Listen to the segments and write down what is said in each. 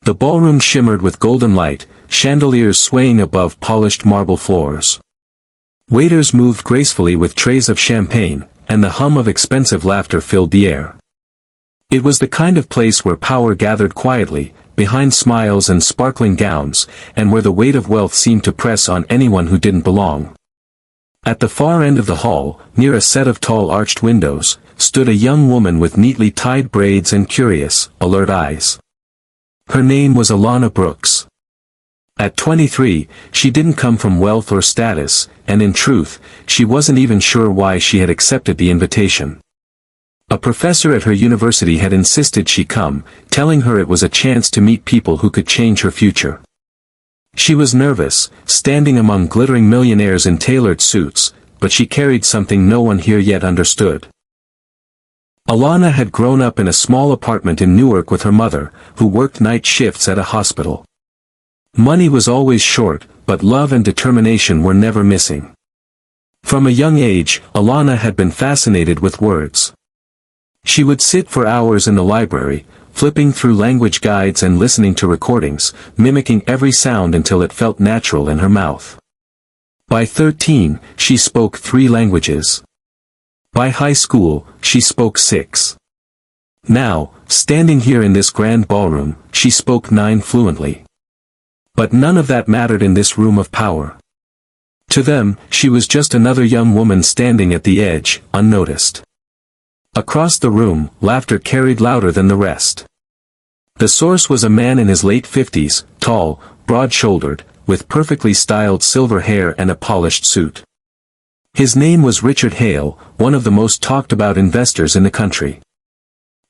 The ballroom shimmered with golden light, chandeliers swaying above polished marble floors. Waiters moved gracefully with trays of champagne, and the hum of expensive laughter filled the air. It was the kind of place where power gathered quietly, behind smiles and sparkling gowns, and where the weight of wealth seemed to press on anyone who didn't belong. At the far end of the hall, near a set of tall arched windows, stood a young woman with neatly tied braids and curious, alert eyes. Her name was Alana Brooks. At 23, she didn't come from wealth or status, and in truth, she wasn't even sure why she had accepted the invitation. A professor at her university had insisted she come, telling her it was a chance to meet people who could change her future. She was nervous, standing among glittering millionaires in tailored suits, but she carried something no one here yet understood. Alana had grown up in a small apartment in Newark with her mother, who worked night shifts at a hospital. Money was always short, but love and determination were never missing. From a young age, Alana had been fascinated with words. She would sit for hours in the library, flipping through language guides and listening to recordings, mimicking every sound until it felt natural in her mouth. By 13, she spoke 3 languages. By high school, she spoke 6. Now, standing here in this grand ballroom, she spoke 9 fluently. But none of that mattered in this room of power. To them, she was just another young woman standing at the edge, unnoticed. Across the room, laughter carried louder than the rest. The source was a man in his late 50s, tall, broad-shouldered, with perfectly styled silver hair and a polished suit. His name was Richard Hale, one of the most talked-about investors in the country.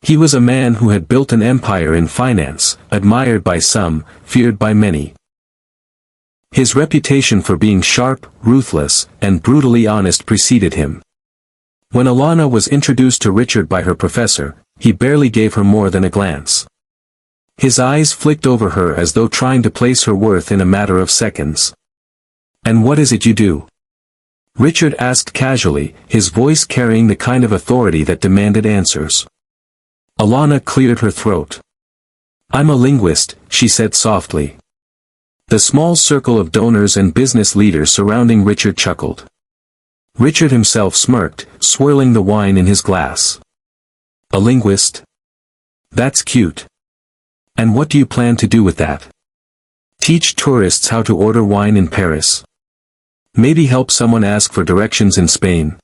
He was a man who had built an empire in finance, admired by some, feared by many. His reputation for being sharp, ruthless, and brutally honest preceded him. When Alana was introduced to Richard by her professor, he barely gave her more than a glance. His eyes flicked over her as though trying to place her worth in a matter of seconds. "And what is it you do?" Richard asked casually, his voice carrying the kind of authority that demanded answers. Alana cleared her throat. "I'm a linguist," she said softly. The small circle of donors and business leaders surrounding Richard chuckled. Richard himself smirked, swirling the wine in his glass. "A linguist? That's cute. And what do you plan to do with that? Teach tourists how to order wine in Paris? Maybe help someone ask for directions in Spain?"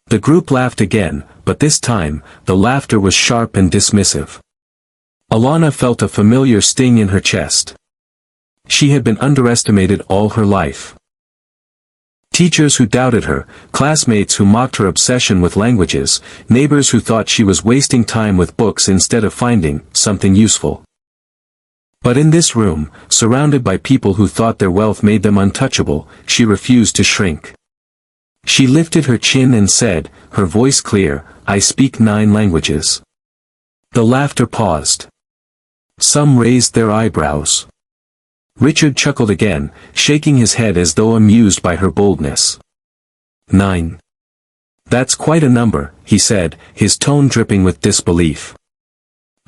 The group laughed again, but this time, the laughter was sharp and dismissive. Alana felt a familiar sting in her chest. She had been underestimated all her life. Teachers who doubted her, classmates who mocked her obsession with languages, neighbors who thought she was wasting time with books instead of finding something useful. But in this room, surrounded by people who thought their wealth made them untouchable, she refused to shrink. She lifted her chin and said, her voice clear, "I speak 9 languages." The laughter paused. Some raised their eyebrows. Richard chuckled again, shaking his head as though amused by her boldness. 9. That's quite a number, he said, his tone dripping with disbelief.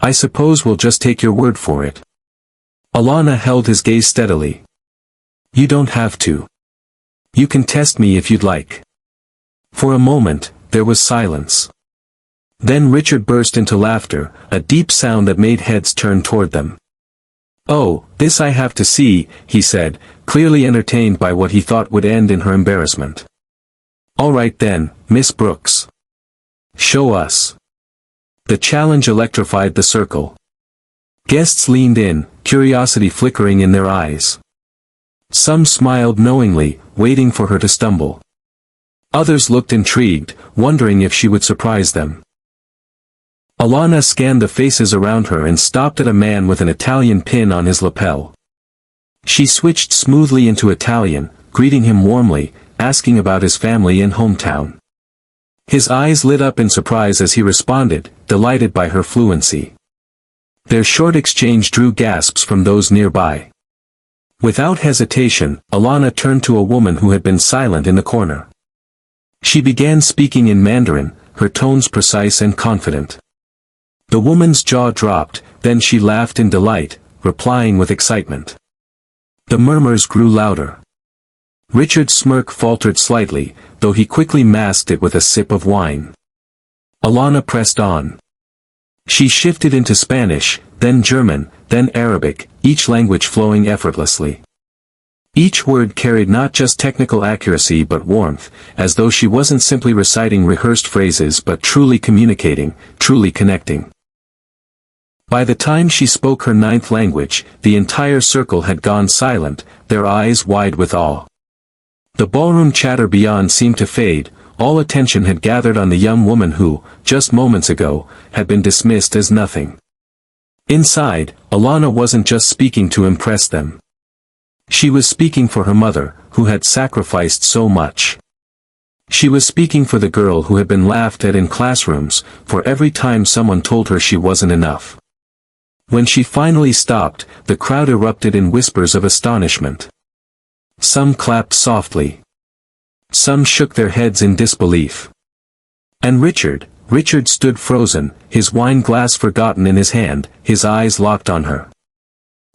"I suppose we'll just take your word for it." Alana held his gaze steadily. "You don't have to. You can test me if you'd like." For a moment, there was silence. Then Richard burst into laughter, a deep sound that made heads turn toward them. "Oh, this I have to see," he said, clearly entertained by what he thought would end in her embarrassment. "All right then, Miss Brooks. Show us." The challenge electrified the circle. Guests leaned in, curiosity flickering in their eyes. Some smiled knowingly, waiting for her to stumble. Others looked intrigued, wondering if she would surprise them. Alana scanned the faces around her and stopped at a man with an Italian pin on his lapel. She switched smoothly into Italian, greeting him warmly, asking about his family and hometown. His eyes lit up in surprise as he responded, delighted by her fluency. Their short exchange drew gasps from those nearby. Without hesitation, Alana turned to a woman who had been silent in the corner. She began speaking in Mandarin, her tones precise and confident. The woman's jaw dropped, then she laughed in delight, replying with excitement. The murmurs grew louder. Richard's smirk faltered slightly, though he quickly masked it with a sip of wine. Alana pressed on. She shifted into Spanish, then German, then Arabic, each language flowing effortlessly. Each word carried not just technical accuracy but warmth, as though she wasn't simply reciting rehearsed phrases but truly communicating, truly connecting. By the time she spoke her ninth language, the entire circle had gone silent, their eyes wide with awe. The ballroom chatter beyond seemed to fade, all attention had gathered on the young woman who, just moments ago, had been dismissed as nothing. Inside, Alana wasn't just speaking to impress them. She was speaking for her mother, who had sacrificed so much. She was speaking for the girl who had been laughed at in classrooms, for every time someone told her she wasn't enough. When she finally stopped, the crowd erupted in whispers of astonishment. Some clapped softly. Some shook their heads in disbelief. And Richard stood frozen, his wine glass forgotten in his hand, his eyes locked on her.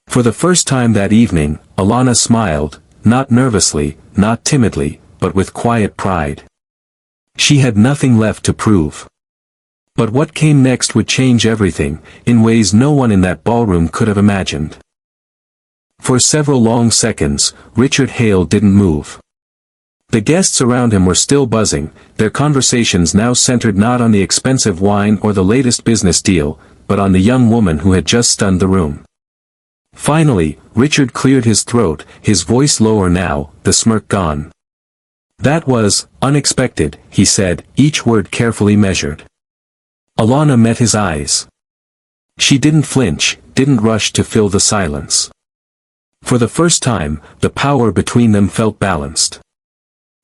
For the first time that evening, Alana smiled, not nervously, not timidly, but with quiet pride. She had nothing left to prove. But what came next would change everything, in ways no one in that ballroom could have imagined. For several long seconds, Richard Hale didn't move. The guests around him were still buzzing, their conversations now centered not on the expensive wine or the latest business deal, but on the young woman who had just stunned the room. Finally, Richard cleared his throat, his voice lower now, the smirk gone. "That was unexpected," he said, each word carefully measured. Alana met his eyes. She didn't flinch, didn't rush to fill the silence. For the first time, the power between them felt balanced.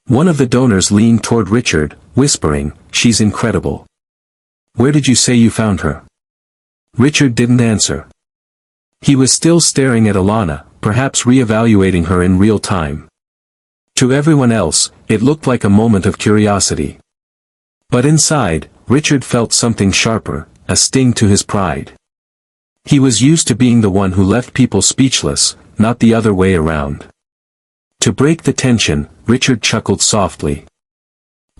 One of the donors leaned toward Richard, whispering, "She's incredible. Where did you say you found her?" Richard didn't answer. He was still staring at Alana, perhaps re-evaluating her in real time. To everyone else, it looked like a moment of curiosity. But inside, Richard felt something sharper, a sting to his pride. He was used to being the one who left people speechless, not the other way around. To break the tension, Richard chuckled softly.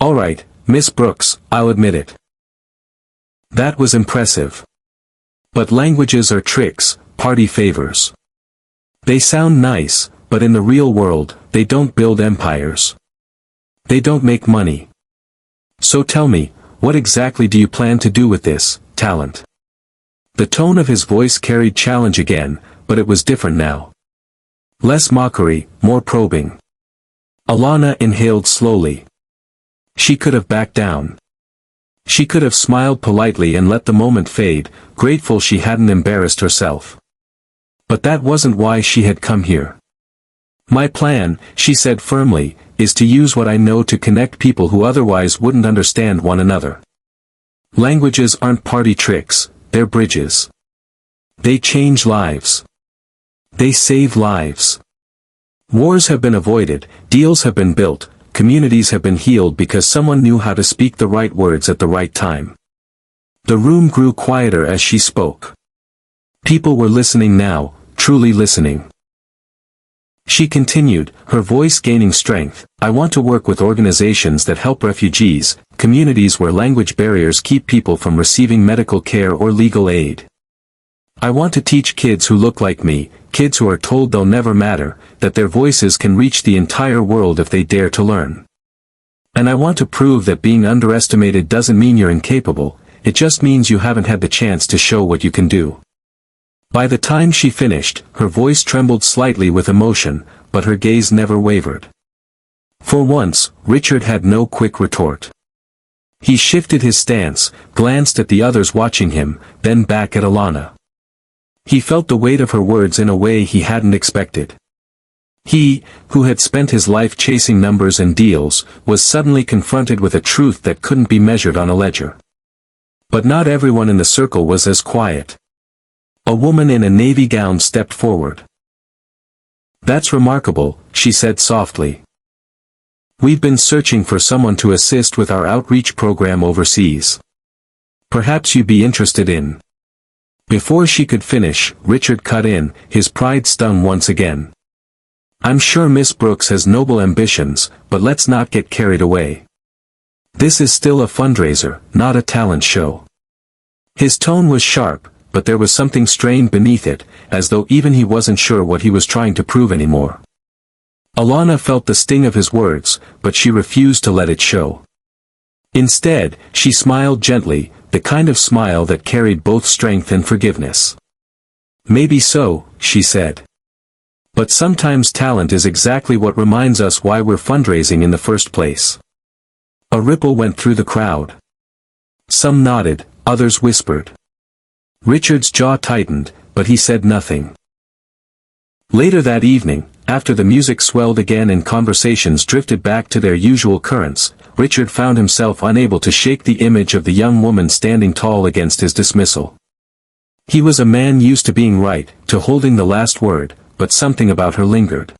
"All right, Miss Brooks, I'll admit it. That was impressive. But languages are tricks, party favors. They sound nice, but in the real world, they don't build empires. They don't make money. So tell me, what exactly do you plan to do with this talent?" The tone of his voice carried challenge again, but it was different now. Less mockery, more probing. Alana inhaled slowly. She could have backed down. She could have smiled politely and let the moment fade, grateful she hadn't embarrassed herself. But that wasn't why she had come here. "My plan," she said firmly, "is to use what I know to connect people who otherwise wouldn't understand one another. Languages aren't party tricks, they're bridges. They change lives. They save lives. Wars have been avoided, deals have been built, communities have been healed because someone knew how to speak the right words at the right time." The room grew quieter as she spoke. People were listening now, truly listening. She continued, her voice gaining strength, "I want to work with organizations that help refugees, communities where language barriers keep people from receiving medical care or legal aid. I want to teach kids who look like me, kids who are told they'll never matter, that their voices can reach the entire world if they dare to learn. And I want to prove that being underestimated doesn't mean you're incapable, it just means you haven't had the chance to show what you can do." By the time she finished, her voice trembled slightly with emotion, but her gaze never wavered. For once, Richard had no quick retort. He shifted his stance, glanced at the others watching him, then back at Alana. He felt the weight of her words in a way he hadn't expected. He, who had spent his life chasing numbers and deals, was suddenly confronted with a truth that couldn't be measured on a ledger. But not everyone in the circle was as quiet. A woman in a navy gown stepped forward. "That's remarkable," she said softly. "We've been searching for someone to assist with our outreach program overseas. Perhaps you'd be interested in." Before she could finish, Richard cut in, his pride stung once again. "I'm sure Miss Brooks has noble ambitions, but let's not get carried away. This is still a fundraiser, not a talent show." His tone was sharp, but there was something strained beneath it, as though even he wasn't sure what he was trying to prove anymore. Alana felt the sting of his words, but she refused to let it show. Instead, she smiled gently, the kind of smile that carried both strength and forgiveness. "Maybe so," she said. "But sometimes talent is exactly what reminds us why we're fundraising in the first place." A ripple went through the crowd. Some nodded, others whispered. Richard's jaw tightened, but he said nothing. Later that evening, after the music swelled again and conversations drifted back to their usual currents, Richard found himself unable to shake the image of the young woman standing tall against his dismissal. He was a man used to being right, to holding the last word, but something about her lingered.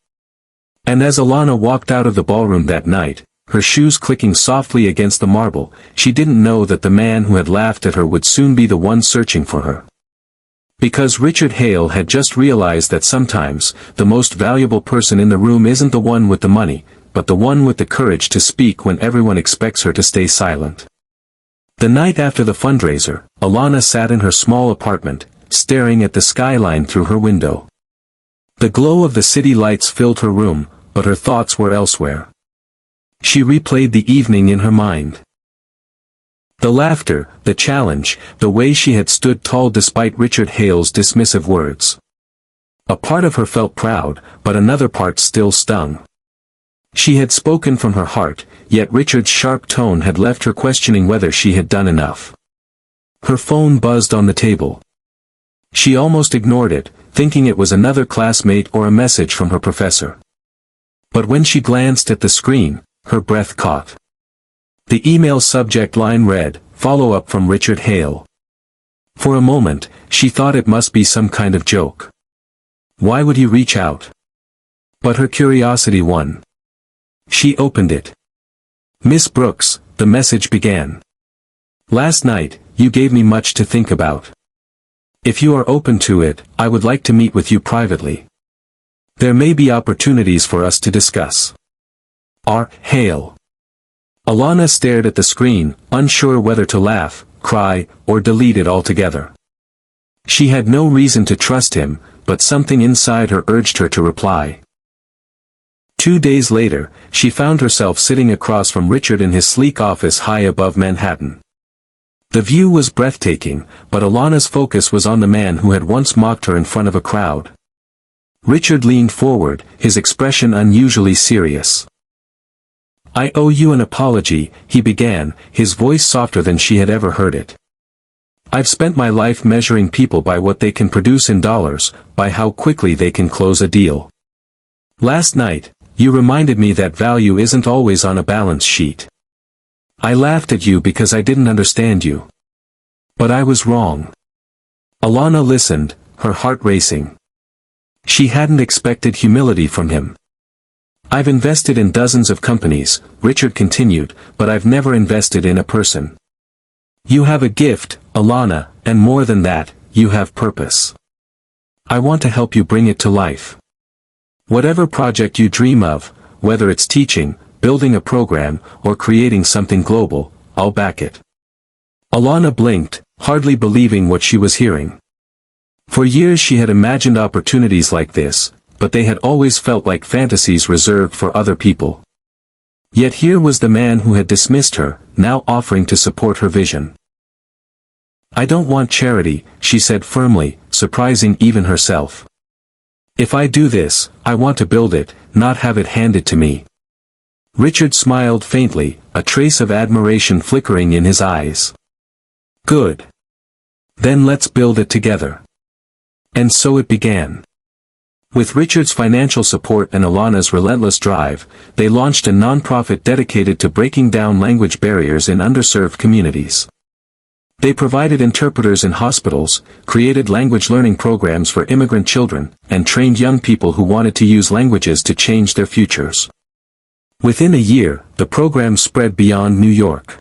And as Alana walked out of the ballroom that night, her shoes clicking softly against the marble, she didn't know that the man who had laughed at her would soon be the one searching for her. Because Richard Hale had just realized that sometimes, the most valuable person in the room isn't the one with the money, but the one with the courage to speak when everyone expects her to stay silent. The night after the fundraiser, Alana sat in her small apartment, staring at the skyline through her window. The glow of the city lights filled her room, but her thoughts were elsewhere. She replayed the evening in her mind. The laughter, the challenge, the way she had stood tall despite Richard Hale's dismissive words. A part of her felt proud, but another part still stung. She had spoken from her heart, yet Richard's sharp tone had left her questioning whether she had done enough. Her phone buzzed on the table. She almost ignored it, thinking it was another classmate or a message from her professor. But when she glanced at the screen, her breath caught. The email subject line read, "Follow-up from Richard Hale." For a moment, she thought it must be some kind of joke. Why would he reach out? But her curiosity won. She opened it. "Miss Brooks," the message began. "Last night, you gave me much to think about. If you are open to it, I would like to meet with you privately. There may be opportunities for us to discuss. R. Hale." Alana stared at the screen, unsure whether to laugh, cry, or delete it altogether. She had no reason to trust him, but something inside her urged her to reply. 2 days later, she found herself sitting across from Richard in his sleek office high above Manhattan. The view was breathtaking, but Alana's focus was on the man who had once mocked her in front of a crowd. Richard leaned forward, his expression unusually serious. "I owe you an apology," he began, his voice softer than she had ever heard it. "I've spent my life measuring people by what they can produce in dollars, by how quickly they can close a deal. Last night, you reminded me that value isn't always on a balance sheet. I laughed at you because I didn't understand you. But I was wrong." Alana listened, her heart racing. She hadn't expected humility from him. "I've invested in dozens of companies," Richard continued, "but I've never invested in a person. You have a gift, Alana, and more than that, you have purpose. I want to help you bring it to life. Whatever project you dream of, whether it's teaching, building a program, or creating something global, I'll back it." Alana blinked, hardly believing what she was hearing. For years she had imagined opportunities like this, but they had always felt like fantasies reserved for other people. Yet here was the man who had dismissed her, now offering to support her vision. "I don't want charity," she said firmly, surprising even herself. "If I do this, I want to build it, not have it handed to me." Richard smiled faintly, a trace of admiration flickering in his eyes. "Good. Then let's build it together." And so it began. With Richard's financial support and Alana's relentless drive, they launched a non-profit dedicated to breaking down language barriers in underserved communities. They provided interpreters in hospitals, created language learning programs for immigrant children, and trained young people who wanted to use languages to change their futures. Within a year, the program spread beyond New York.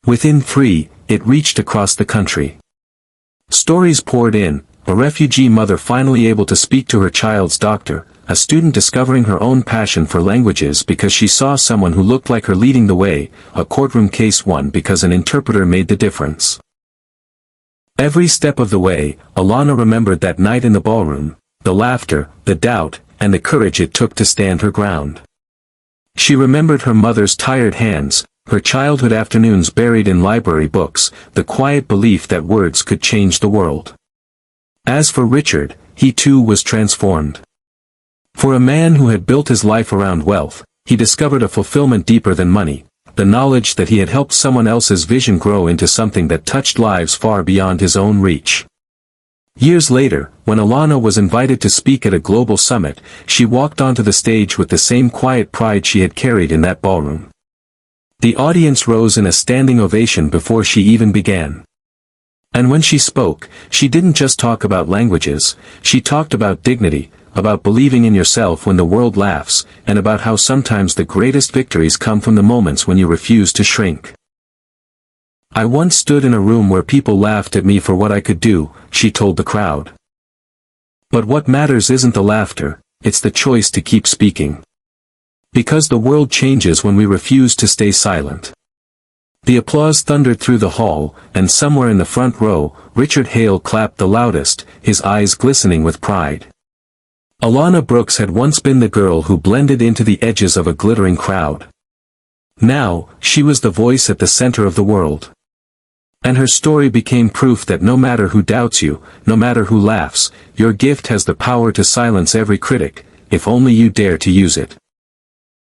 Within 3, it reached across the country. Stories poured in, a refugee mother finally able to speak to her child's doctor, a student discovering her own passion for languages because she saw someone who looked like her leading the way, a courtroom case won because an interpreter made the difference. Every step of the way, Alana remembered that night in the ballroom, the laughter, the doubt, and the courage it took to stand her ground. She remembered her mother's tired hands, her childhood afternoons buried in library books, the quiet belief that words could change the world. As for Richard, he too was transformed. For a man who had built his life around wealth, he discovered a fulfillment deeper than money, the knowledge that he had helped someone else's vision grow into something that touched lives far beyond his own reach. Years later, when Alana was invited to speak at a global summit, she walked onto the stage with the same quiet pride she had carried in that ballroom. The audience rose in a standing ovation before she even began. And when she spoke, she didn't just talk about languages, she talked about dignity, about believing in yourself when the world laughs, and about how sometimes the greatest victories come from the moments when you refuse to shrink. I once stood in a room where people laughed at me for what I could do, she told the crowd. But what matters isn't the laughter, it's the choice to keep speaking. Because the world changes when we refuse to stay silent. The applause thundered through the hall, and somewhere in the front row, Richard Hale clapped the loudest, his eyes glistening with pride. Alana Brooks had once been the girl who blended into the edges of a glittering crowd. Now, she was the voice at the center of the world. And her story became proof that no matter who doubts you, no matter who laughs, your gift has the power to silence every critic, if only you dare to use it.